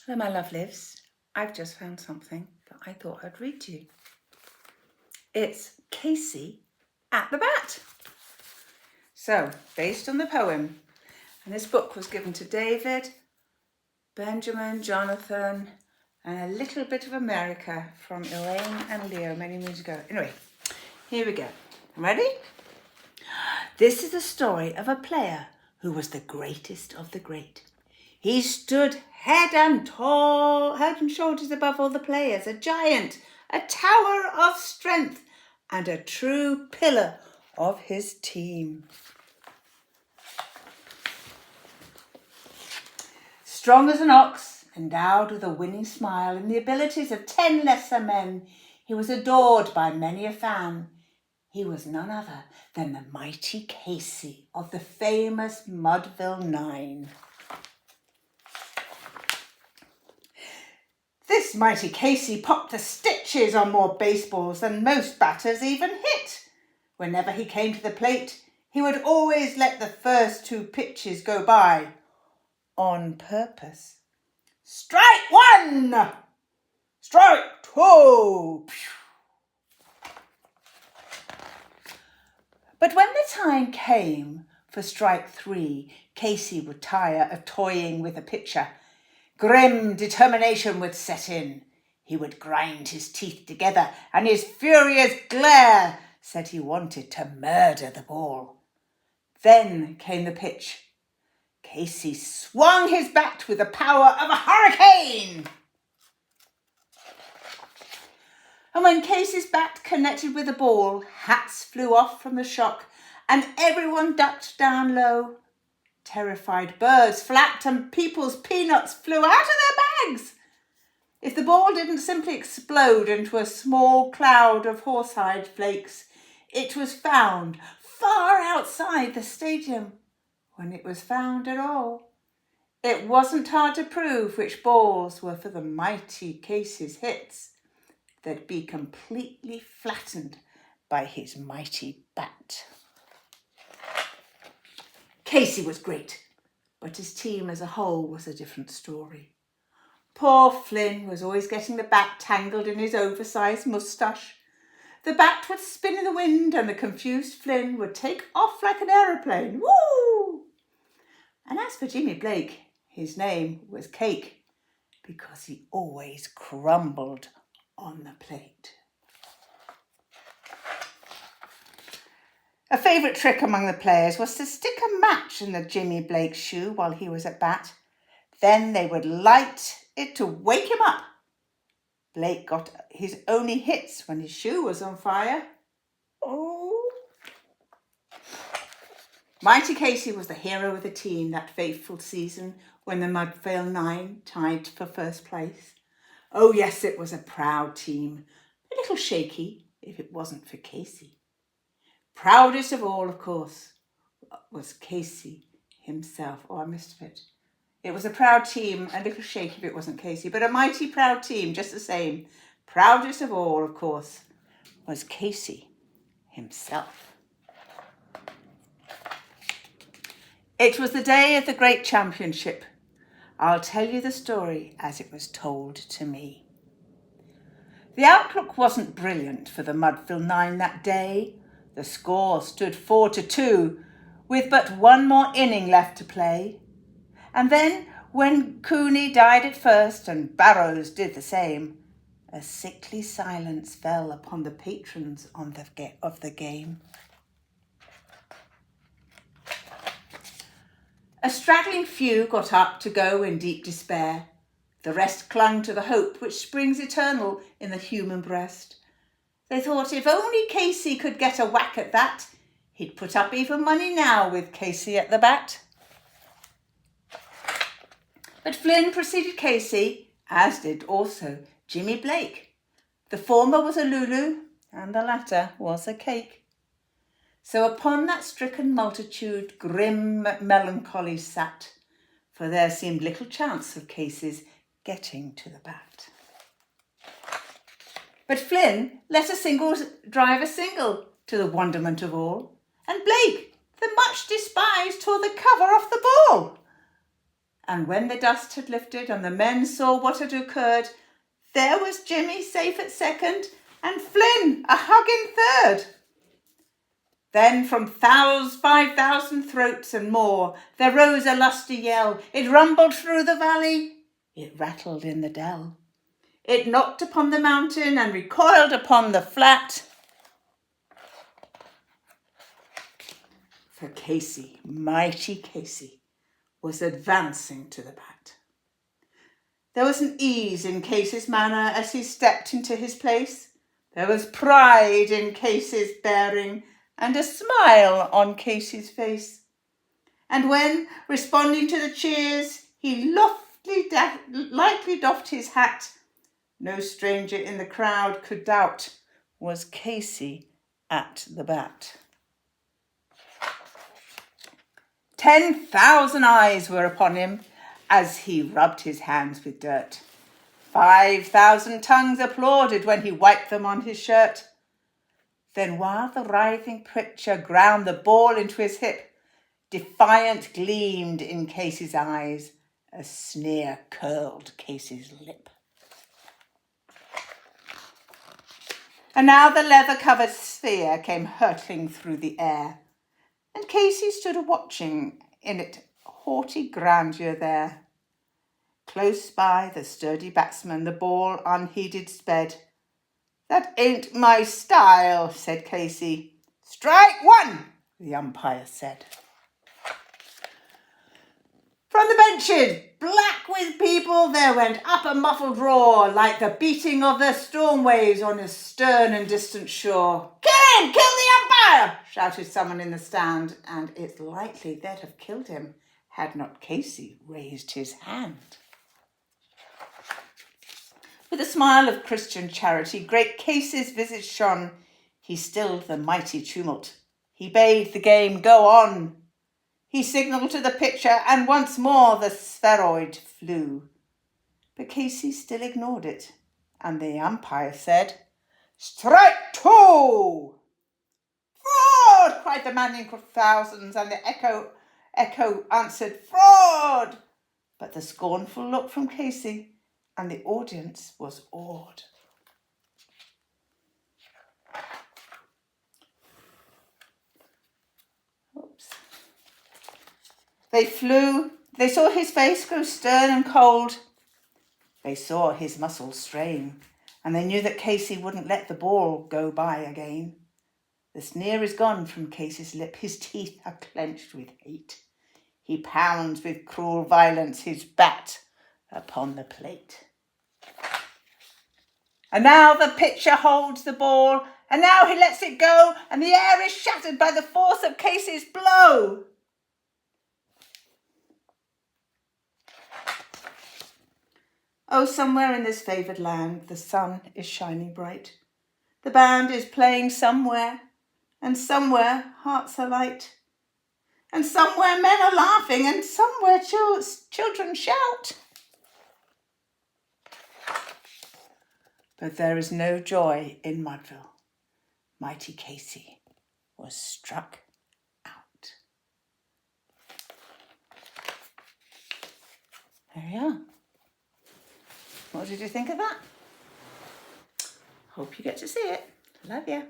Hello, my lovelies. I've just found something that I thought I'd read to you. It's Casey at the Bat. So, based on the poem, and this book was given to David, Benjamin, Jonathan, and a little bit of America from Elaine and Leo many moons ago. Anyway, here we go. Ready? This is the story of a player who was the greatest of the great. He stood head and shoulders above all the players, a giant, a tower of strength, and a true pillar of his team. Strong as an ox, endowed with a winning smile and the abilities of 10 lesser men, he was adored by many a fan. He was none other than the mighty Casey of the famous Mudville Nine. This mighty Casey popped the stitches on more baseballs than most batters even hit. Whenever he came to the plate, he would always let the first 2 pitches go by. On purpose. Strike 1! Strike 2! But when the time came for strike 3, Casey would tire of toying with a pitcher. Grim determination would set in. He would grind his teeth together, and his furious glare said he wanted to murder the ball. Then came the pitch. Casey swung his bat with the power of a hurricane. And when Casey's bat connected with the ball, hats flew off from the shock, and everyone ducked down low. Terrified birds flapped and people's peanuts flew out of their bags. If the ball didn't simply explode into a small cloud of horsehide flakes, it was found far outside the stadium. When it was found at all, it wasn't hard to prove which balls were for the mighty Casey's hits. They'd be completely flattened by his mighty bat. Casey was great, but his team as a whole was a different story. Poor Flynn was always getting the bat tangled in his oversized moustache. The bat would spin in the wind and the confused Flynn would take off like an aeroplane. Woo! And as for Jimmy Blake, his name was Cake because he always crumbled on the plate. A favourite trick among the players was to stick a match in the Jimmy Blake shoe while he was at bat. Then they would light it to wake him up. Blake got his only hits when his shoe was on fire. Oh! Mighty Casey was the hero of the team that fateful season when the Mudville Nine tied for first place. Oh yes, it was a proud team, a little shaky if it wasn't for Casey. Proudest of all, of course, was Casey himself. Oh, I missed it. It was a proud team, a little shaky if it wasn't Casey, but a mighty proud team just the same. Proudest of all, of course, was Casey himself. It was the day of the great championship. I'll tell you the story as it was told to me. The outlook wasn't brilliant for the Mudville Nine that day. The score stood 4-2, with but one more inning left to play. And then, when Cooney died at first and Barrows did the same, a sickly silence fell upon the patrons of the game. A straggling few got up to go in deep despair. The rest clung to the hope which springs eternal in the human breast. They thought if only Casey could get a whack at that, he'd put up even money now with Casey at the bat. But Flynn preceded Casey, as did also Jimmy Blake. The former was a Lulu, and the latter was a Cake. So upon that stricken multitude grim melancholy sat, for there seemed little chance of Casey's getting to the bat. But Flynn let drive a single to the wonderment of all, and Blake, the much despised, tore the cover off the ball. And when the dust had lifted and the men saw what had occurred, there was Jimmy safe at second and Flynn a hugging third. Then from 5,000 throats and more, there rose a lusty yell. It rumbled through the valley, it rattled in the dell. It knocked upon the mountain and recoiled upon the flat. For Casey, mighty Casey, was advancing to the bat. There was an ease in Casey's manner as he stepped into his place. There was pride in Casey's bearing and a smile on Casey's face. And when, responding to the cheers, he lightly doffed his hat, no stranger in the crowd could doubt was Casey at the bat. 10,000 eyes were upon him as he rubbed his hands with dirt. 5,000 tongues applauded when he wiped them on his shirt. Then while the writhing pitcher ground the ball into his hip, defiant gleamed in Casey's eyes, a sneer curled Casey's lip. And now the leather-covered sphere came hurtling through the air, and Casey stood watching in it haughty grandeur there. Close by the sturdy batsman the ball unheeded sped. "That ain't my style," said Casey. "Strike one," the umpire said. From the benches, black with people, there went up a muffled roar, like the beating of the storm waves on a stern and distant shore. "Kill him! Kill the umpire!" shouted someone in the stand, and it's likely they'd have killed him had not Casey raised his hand. With a smile of Christian charity, great Casey's visage shone. He stilled the mighty tumult. He bade the game go on. He signalled to the pitcher, and once more the spheroid flew. But Casey still ignored it, and the umpire said, "Strike two!" "Fraud!" cried the man in thousands, and the echo answered, "Fraud!" But the scornful look from Casey, and the audience was awed. They flew. They saw his face grow stern and cold. They saw his muscles strain, and they knew that Casey wouldn't let the ball go by again. The sneer is gone from Casey's lip. His teeth are clenched with hate. He pounds with cruel violence his bat upon the plate. And now the pitcher holds the ball, and now he lets it go, and the air is shattered by the force of Casey's blow. Oh, somewhere in this favoured land, the sun is shining bright. The band is playing somewhere, and somewhere hearts are light. And somewhere men are laughing, and somewhere children shout. But there is no joy in Mudville. Mighty Casey was struck out. There we are. What did you think of that? Hope you get to see it. Love you.